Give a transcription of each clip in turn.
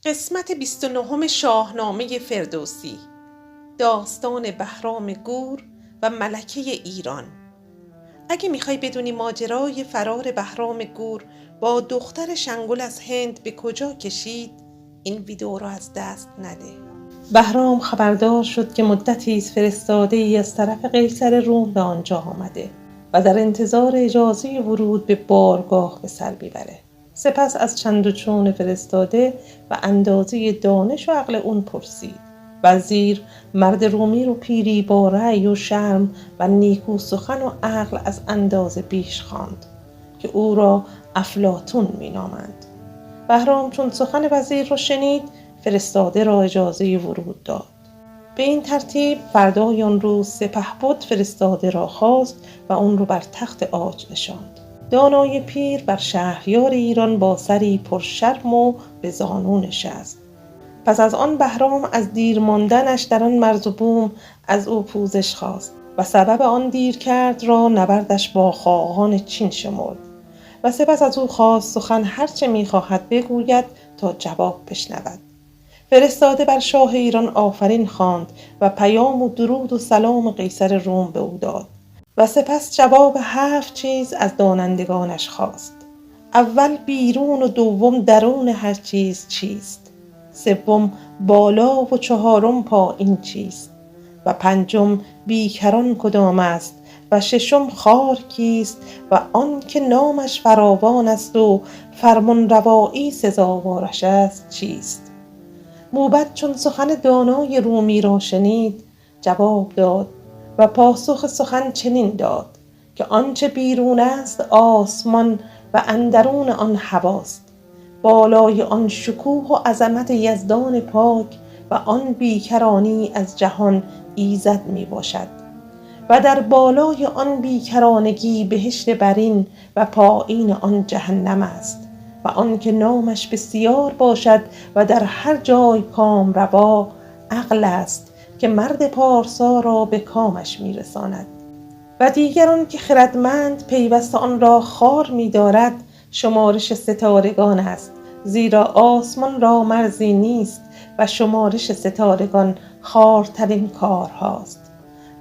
قسمت 29 شاهنامه فردوسی، داستان بهرام گور و ملکه ایران. اگه میخوای بدونی ماجرای فرار بهرام گور با دختر شنگل از هند به کجا کشید، این ویدیو رو از دست نده. بهرام خبردار شد که مدتی است فرستاده‌ای از طرف قیصر روم به آنجا آمده و در انتظار اجازه ورود به بارگاه به سر میبره. سپس از چند و چون فرستاده و اندازه دانش و عقل اون پرسید. وزیر مرد رومی رو پیری با رأی و شرم و نیکو سخن و عقل از اندازه بیش خواند که او را افلاطون مینامند. بهرام چون سخن وزیر را شنید، فرستاده را اجازه ورود داد. به این ترتیب فردای آن روز سپهبد فرستاده را خواست و اون رو بر تخت عاج نشاند. دانای پیر بر شهریار ایران با سری پر شرم و به زانو نشست. پس از آن بهرام از دیر ماندنش در آن مرز و بوم از او پوزش خواست و سبب آن دیر کرد را نبردش با خاقان چین شمرد و سپس از او خواست سخن هرچه می‌خواهد بگوید تا جواب بشنود. فرستاده بر شاه ایران آفرین خواند و پیام و درود و سلام قیصر روم به او داد و سپس جواب 7 چیز از دانندگانش خواست. اول بیرون و دوم درون هر چیز چیست، سوم بالا و چهارم پایین چیست و پنجم بیکران کدام است و ششم خوار کیست و آن که نامش فراوان است و فرمان روایی سزاوارش است چیست. موبد چون سخن دانای رومی را شنید، جواب داد و پاسخ سخن چنین داد که آنچه بیرون است آسمان و اندرون آن هواست. بالای آن شکوه و عظمت یزدان پاک و آن بیکرانی از جهان ایزد می باشد و در بالای آن بیکرانگی بهشت برین و پایین آن جهنم است و آن که نامش بسیار باشد و در هر جای کام روا عقل است که مرد پارسا را به کامش می رساند و دیگران که خردمند پیوست آن را خوار می دارد شمارش ستارگان است، زیرا آسمان را مرزی نیست و شمارش ستارگان خوارترین کار هاست.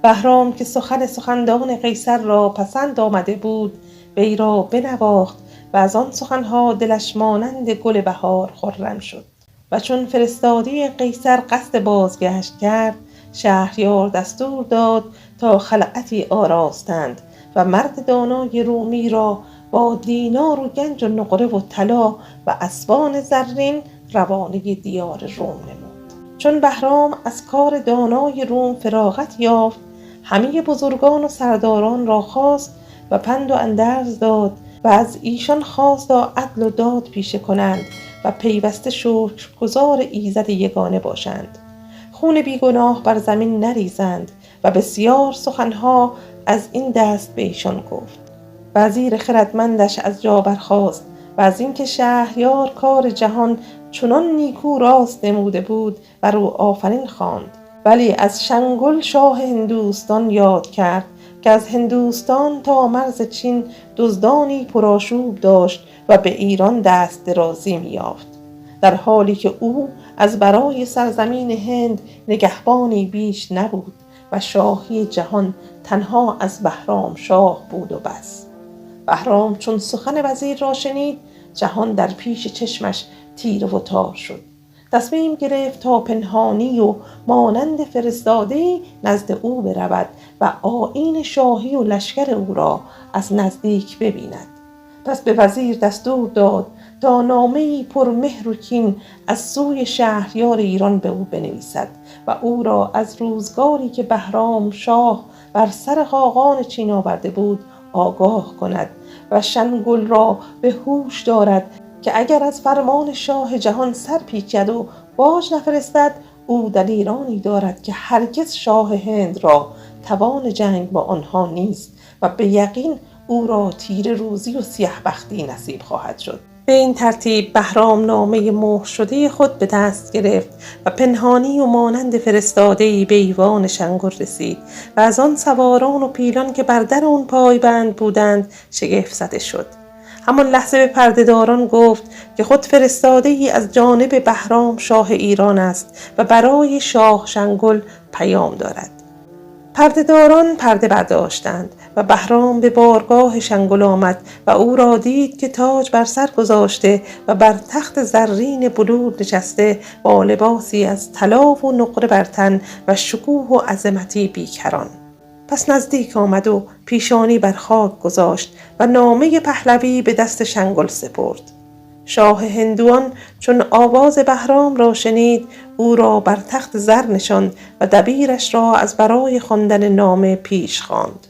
بهرام که سخندان قیصر را پسند آمده بود، وی را بنواخت و از آن سخنها دلش مانند گل بهار خرم شد و چون فرستاده قیصر قصد بازگشت کرد، شهریار دستور داد تا خلعتی آراستند و مرد دانای رومی را با دینار و گنج و نقره و طلا و اسبان زرین روانه دیار روم نمود. چون بهرام از کار دانای روم فراغت یافت، همه بزرگان و سرداران را خواست و پند و اندرز داد و از ایشان خواست تا عدل و داد پیشه کنند و پیوسته شکرگزار ایزد یگانه باشند، خون بیگناه بر زمین نریزند و بسیار سخنها از این دست به ایشان گفت. وزیر خردمندش از جا برخاست و از اینکه شهریار کار جهان چنان نیکو راست نموده بود بر او آفرین خواند، ولی از شنگل شاه هندوستان یاد کرد که از هندوستان تا مرز چین دزدانی پرآشوب داشت و به ایران دست درازی می‌یافت، در حالی که او از برای سرزمین هند نگهبانی بیش نبود و شاهی جهان تنها از بهرام شاه بود و بس. بهرام چون سخن وزیر را شنید، جهان در پیش چشمش تیره و تار شد. تصمیم گرفت تا پنهانی و مانند فرستاده نزد او برود و آیین شاهی و لشکر او را از نزدیک ببیند. پس به وزیر دستور داد تا نامه‌ای پر مهر و کین از سوی شهریار ایران به او بنویسد و او را از روزگاری که بهرام شاه بر سر خاقان چین آورده بود آگاه کند و شنگل را به هوش دارد که اگر از فرمان شاه جهان سر پیچد و باج نفرستد، او دلیرانی دارد که هرگز شاه هند را توان جنگ با آنها نیست و به یقین او را تیر روزی و سیه بختی نصیب خواهد شد. به این ترتیب بهرام نامه مهر شده خود به دست گرفت و پنهانی و مانند فرستاده‌ای به ایوان شنگل رسید و از آن سواران و پیلان که بر در آن پایبند بودند شگفت زده شد. همان لحظه به پردهداران گفت که خود فرستاده ای از جانب بهرام شاه ایران است و برای شاه شنگل پیام دارد. پردهداران پرده برداشتند و بهرام به بارگاه شنگل آمد و او را دید که تاج بر سر گذاشته و بر تخت زرین بلور نشسته با لباسی از طلا و نقره بر تن و شکوه و عظمتی بیکران. پس نزدیک آمد و پیشانی بر خاک گذاشت و نامه پهلوی به دست شنگل سپرد. شاه هندوان چون آواز بهرام را شنید او را بر تخت زر نشاند و دبیرش را از برای خواندن نامه پیش خواند.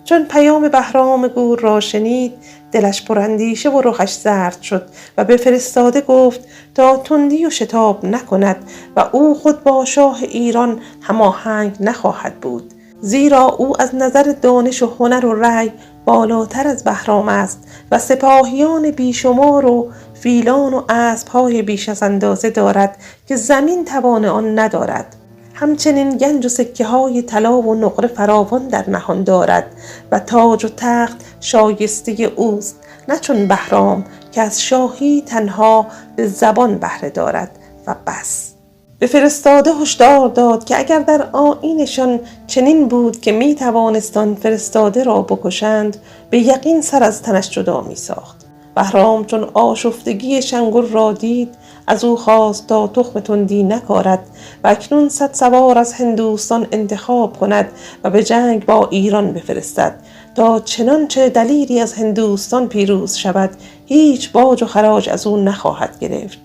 چون پیام بهرام گور را شنید دلش پراندیشه و رخش زرد شد و به فرستاده گفت تا تندی و شتاب نکند و او خود با شاه ایران هماهنگ نخواهد بود، زیرا او از نظر دانش و هنر و رأی بالاتر از بهرام است و سپاهیان بیشمار و فیلان و اسب‌های بیش از اندازه دارد که زمین توان آن ندارد. همچنین گنج و سکه‌های طلا و نقره فراوان در نهان دارد و تاج و تخت شایسته اوست، نه چون بهرام که از شاهی تنها به زبان بهره دارد و بس. به فرستاده هشدار داد که اگر در آیینشان چنین بود که می توانستان فرستاده را بکشند، به یقین سر از تنش جدا می ساخت. بهرام چون آشفتگی شنگل را دید از او خواست تا تخم تندی نکارد و اکنون 100 سوار از هندوستان انتخاب کند و به جنگ با ایران بفرستد تا چنانچه دلیری از هندوستان پیروز شود هیچ باج و خراج از او نخواهد گرفت.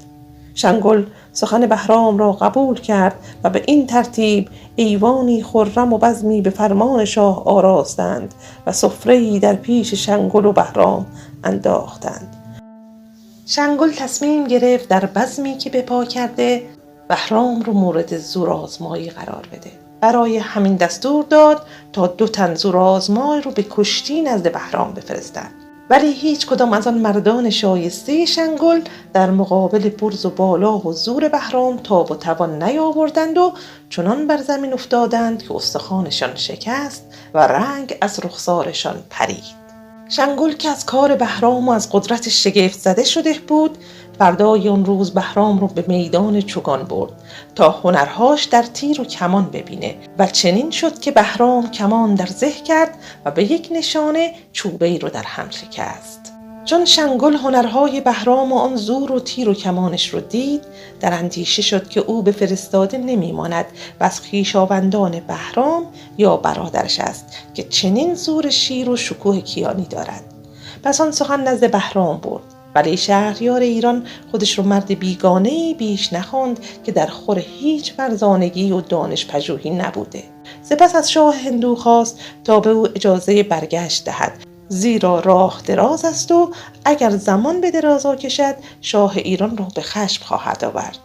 شنگل سخن بهرام را قبول کرد و به این ترتیب ایوانی خرم و بزمی به فرمان شاه آراستند و سفره‌ای در پیش شنگل و بهرام انداختند. شنگل تصمیم گرفت در بزمی که به پا کرده بهرام رو مورد زورآزمایی قرار بده. برای همین دستور داد تا 2 تن زورآزمای رو به کشتی نزد بهرام بفرستند. ولی هیچ کدام از آن مردان شایسته شنگل در مقابل برز و بالا و زور بهرام تاب و توان نیاوردند و چنان بر زمین افتادند که استخوانشان شکست و رنگ از رخسارشان پرید. شنگل که از کار بهرام و از قدرتش شگفت زده شده بود، فردای آن روز بهرام رو به میدان چوگان برد تا هنرهاش در تیر و کمان ببینه و چنین شد که بهرام کمان در زه کرد و به یک نشانه چوبه‌ای رو در هم شکست. چون شنگل هنرهای بهرام و آن زور و تیر و کمانش رو دید، در اندیشه شد که او به فرستاده نمیماند و از خویشاوندان بهرام یا برادرش است که چنین زور شیر و شکوه کیانی دارد. پس آن سخن نزد بهرام برد، ولی شهریار ایران خودش رو مرد بیگانه‌ای بیش نخواند که در خور هیچ فرزانگی و دانش پژوهی نبوده. سپس از شاه هندو خواست تا به او اجازه برگشت دهد، زیرا راه دراز است و اگر زمان به درازا کشد شاه ایران را به خشم خواهد آورد.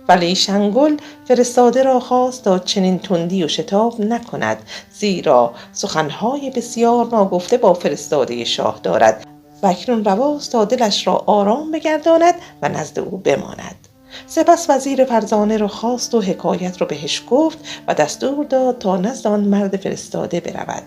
ولی شنگل فرستاده را خواست تا چنین تندی و شتاب نکند، زیرا سخنهای بسیار ناگفته با فرستاده شاه دارد و اکنون رواست تا دلش را آرام بگرداند و نزد او بماند. سپس وزیر فرزانه را خواست و حکایت را بهش گفت و دستور داد تا نزد آن مرد فرستاده برود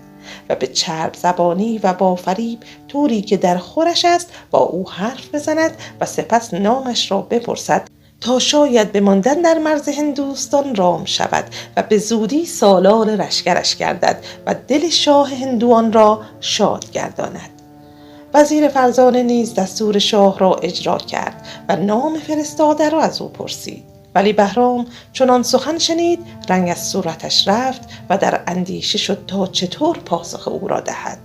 و به چرب زبانی و با فریب طوری که در خورش است با او حرف بزند و سپس نامش را بپرسد تا شاید بماندن در مرز هندوستان رام شود و به زودی سالار لشکرش گردد و دل شاه هندوان را شاد گرداند. وزیر فرزانه نیز دستور شاه را اجرا کرد و نام فرستاده را از او پرسید. ولی بهرام چنان سخن شنید رنگ از صورتش رفت و در اندیشه شد تا چطور پاسخ او را دهد.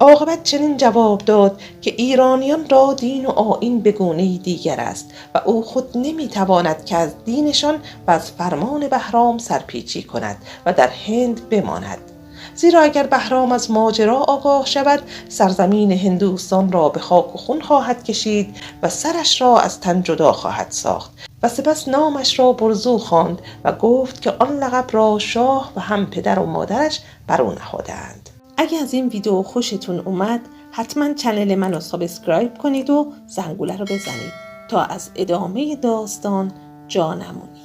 عاقبت چنین جواب داد که ایرانیان را دین و آیین به گونه‌ای دیگر است و او خود نمیتواند که از دینشان و از فرمان بهرام سرپیچی کند و در هند بماند، زیرا اگر بهرام از ماجرا آگاه شود سرزمین هندوستان را به خاک و خون خواهد کشید و سرش را از تن جدا خواهد ساخت. و سپس نامش را برزو خواند و گفت که آن لقب را شاه و هم پدر و مادرش بر او نهادند. اگه از این ویدیو خوشتون اومد حتما کانال منو سابسکرایب کنید و زنگوله رو بزنید تا از ادامه داستان جا نمونید.